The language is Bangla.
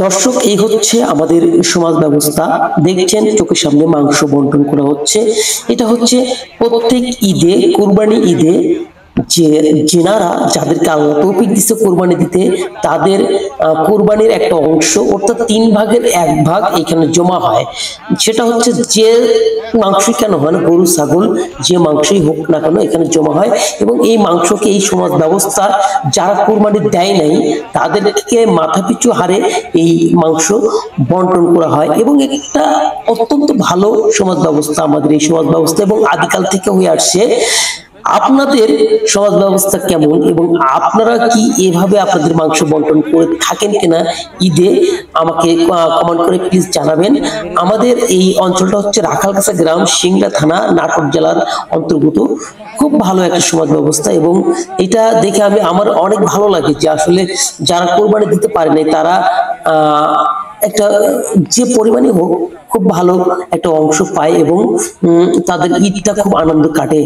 দর্শক, এই হচ্ছে আমাদের সমাজ ব্যবস্থা। দেখছেন চোখের সামনে মাংস বন্টন করা হচ্ছে। এটা হচ্ছে প্রত্যেক ঈদে, কুরবানি ঈদে যে যেনারা যাদেরকে আল্লাহ তৌফিক দিচ্ছে কোরবানি দিতে, তাদের কোরবানির একটা অংশ অর্থাৎ 3/1 এখানে জমা হয়। সেটা হচ্ছে যে মাংসই কেন হয় না, গরু ছাগল যে মাংসই হোক না কেন এখানে জমা হয়, এবং এই মাংসকে এই সমাজ ব্যবস্থা যারা কোরবানি দেয় নাই তাদেরকে মাথাপিছু হারে এই মাংস বন্টন করা হয়। এবং একটা অত্যন্ত ভালো সমাজ ব্যবস্থা আমাদের এই সমাজ ব্যবস্থা, এবং আদিকাল থেকে হয়ে আসছে। আপনাদের সমাজ ব্যবস্থা কেমন, এবং আপনারা কি এভাবে আপনাদের মাংস বন্টন করে থাকেন কিনা ঈদে, আমাকে কমেন্ট করে প্লিজ জানাবেন। আমাদের এই অঞ্চলটা হচ্ছে রাখালকাছা গ্রাম, সিংড়া থানা, নাটোর জেলার অন্তর্গত। খুব ভালো একটা সমাজ ব্যবস্থা, এবং এটা দেখে আমার অনেক ভালো লাগে যে আসলে যারা কোরবানি দিতে পারে নাই তারা একটা যে পরিমাণে হোক খুব ভালো একটা অংশ পায়, এবং তাদের ঈদটা খুব আনন্দ কাটে।